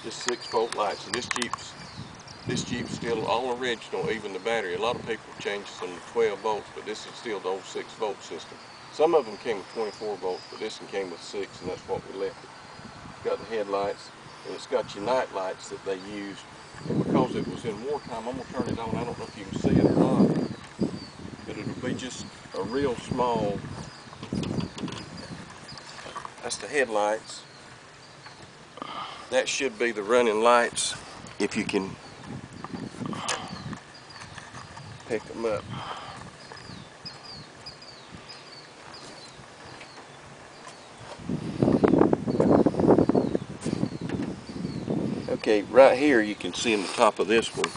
Just 6-volt lights. And this Jeep's still all original, even the battery. A lot of people change some to 12 volts, but this is still the old 6-volt system. Some of them came with 24 volts, but this one came with 6, and that's what we left it. It's got the headlights, and it's got your night lights that they used. And because it was in wartime, I'm gonna turn it on. I don't know if you can see it or not, but it'll be just a real small. That's the headlights. That should be the running lights, if you can pick them up. Okay, right here you can see in the top of this one,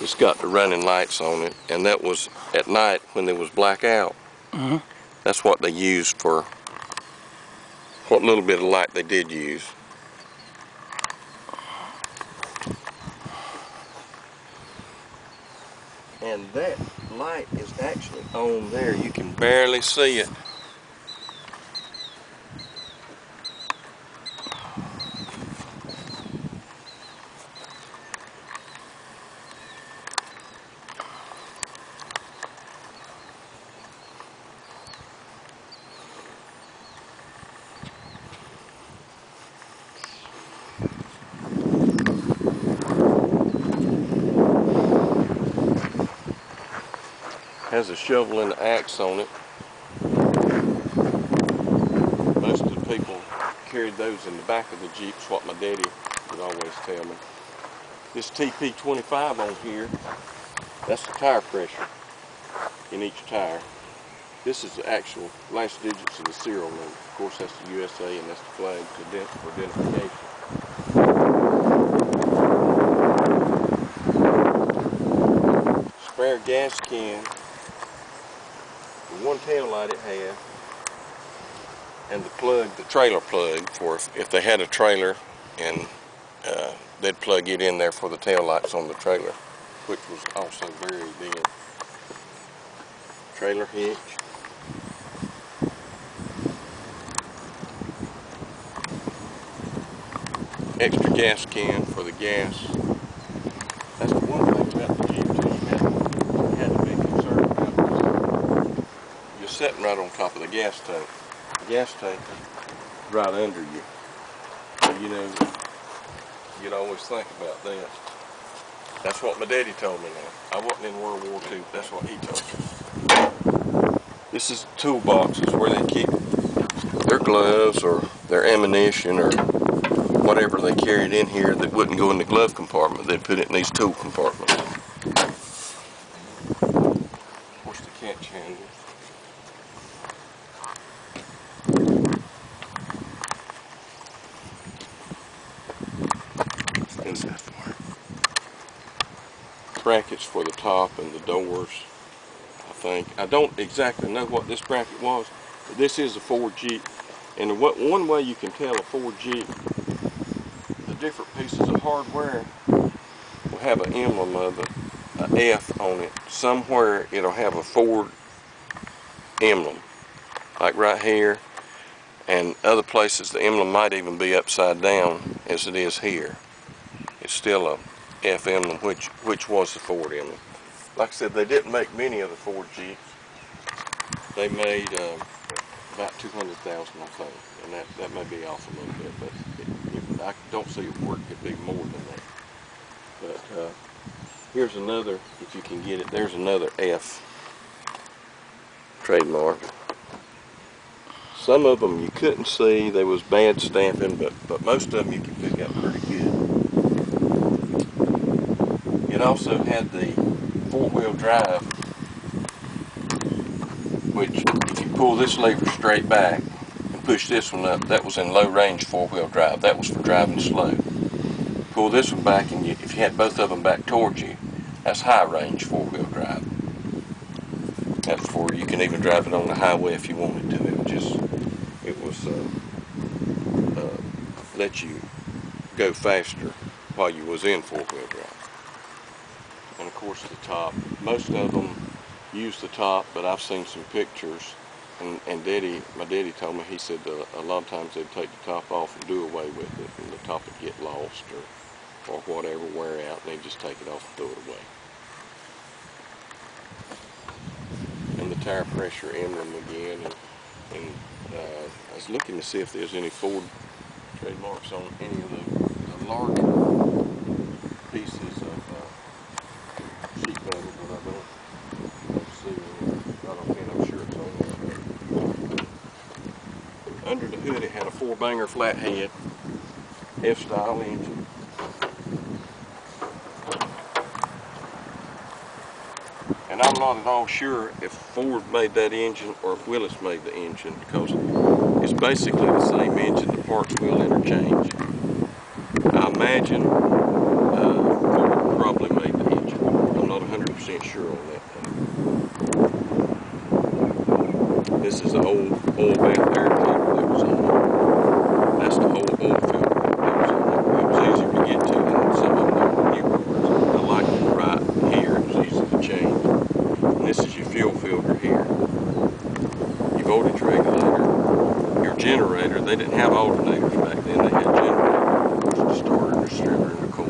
it's got the running lights on it, and that was at night when there was blackout. That's what they used for what little bit of light they did use. And that light is actually on there. You can barely see it. Has a shovel and an axe on it. Most of the people carried those in the back of the Jeeps, what my daddy would always tell me. This TP25 on here, that's the tire pressure in each tire. This is the actual last digits of the serial number. Of course, that's the USA, and that's the flag for identification. Spare gas can, the one tail light it had, and the plug, the trailer plug, for if they had a trailer, and they'd plug it in there for the tail lights on the trailer, which was also very big. Trailer hitch. Extra gas can for the gas. That's the one thing about the Jeep too, you had to be concerned about. You're sitting right on top of the gas tank. The gas tank is right under you. So, you know, you'd always think about that. That's what my daddy told me now. I wasn't in World War II, that's what he told me. This is toolboxes where they keep their gloves or their ammunition or whatever they carried in here that wouldn't go in the glove compartment. They'd put it in these tool compartments. Of course, the catch handle. Brackets for the top and the doors, I think. I don't exactly know what this bracket was, but this is a Ford Jeep. And one way you can tell a Ford Jeep, the different pieces of hardware will have an emblem of an F on it. Somewhere it'll have a Ford emblem, like right here, and other places the emblem might even be upside down as it is here. It's still a F emblem, which was the Ford emblem. Like I said, they didn't make many of the Ford Jeeps. They made about 200,000, I think, and that may be off a little bit, but I don't see where it could be more than that. But here's another, if you can get it, there's another F trademark. Some of them you couldn't see, there was bad stamping, but most of them you can pick up pretty good. It also had the 4-wheel drive, which if you pull this lever straight back and push this one up, that was in low range 4-wheel drive. That was for driving slow. Pull this one back, and if you had both of them back towards you, that's high range 4-wheel drive. That's for, you can even drive it on the highway if you wanted to. It was let you go faster while you was in 4-wheel drive. And of course the top, most of them use the top, but I've seen some pictures And my daddy told me, he said a lot of times they'd take the top off and do away with it, and the top would get lost or whatever, wear out, and they'd just take it off and throw it away. And the tire pressure emblem again, and I was looking to see if there's any Ford trademarks on any of the larger pieces of sheet metal, but I don't see any. I don't think, I'm sure it's on there. Under the hood it had a 4-banger flathead F-style engine. And I'm not at all sure if Ford made that engine or if Willis made the engine, because it's basically the same engine. The parts will interchange. I imagine Ford probably made the engine. I'm not 100% sure on that thing. This is the old oil bath air filter that was on it. That's the whole oil filter that was on it. It was easier to get to than some of the new cars. I like it right here. It was easy to change. And this is your fuel filter here. Your voltage regulator. Your generator. They didn't have alternators back then. They had generators. The starter, distributor, and the coil.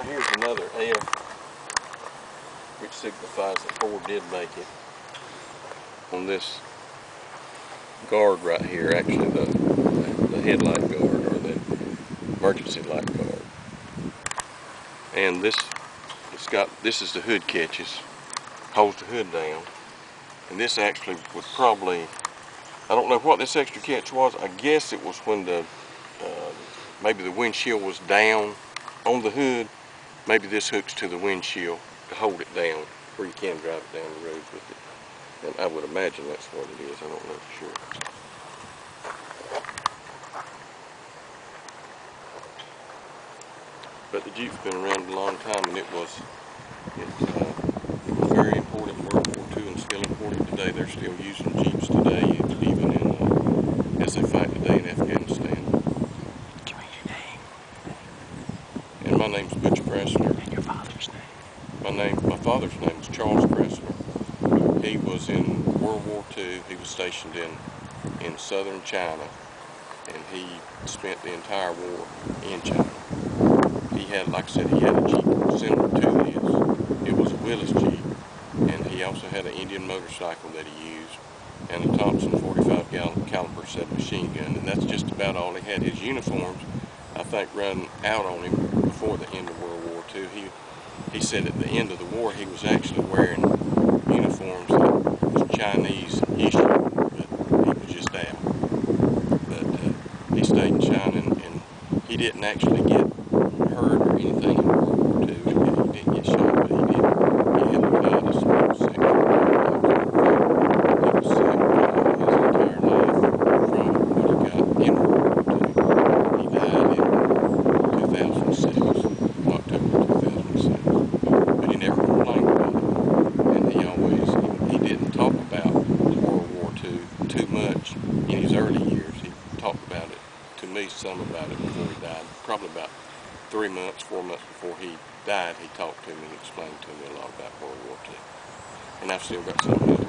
Here's another F, which signifies that Ford did make it. On this guard right here, actually the headlight guard, or the emergency light guard. And this is the hood catches, holds the hood down. And this actually was probably, I don't know what this extra catch was. I guess it was when maybe the windshield was down on the hood. Maybe this hooks to the windshield to hold it down, where you can drive it down the road with it. And I would imagine that's what it is. I don't know for sure. But the Jeep's been around a long time, and it was very important in World War II and still important today. They're still using Jeeps today, even in as they fight today in Afghanistan. And my name's Butch Pressler. And your father's name? My father's name is Charles Pressler. He was in World War II. He was stationed in southern China, and he spent the entire war in China. He had, like I said, he had a Jeep similar to this. It was a Willis Jeep, and he also had an Indian motorcycle that he used, and a Thompson 45 caliber submachine gun, and that's just about all he had. His uniforms, I think, run out on him before the end of World War II. He said at the end of the war he was actually wearing uniforms that was Chinese issue, but he was just out. But he stayed in China, and he didn't actually get hurt or anything in World War II. He didn't get shot, but he did. He had a small section. He was sick his entire life from what he got in World War II. He died in 2006, October 2006. But he never complained about it. And he didn't talk about World War II too much 3 months, 4 months before he died, he talked to me and explained to me a lot about World War II. And I've still got some of his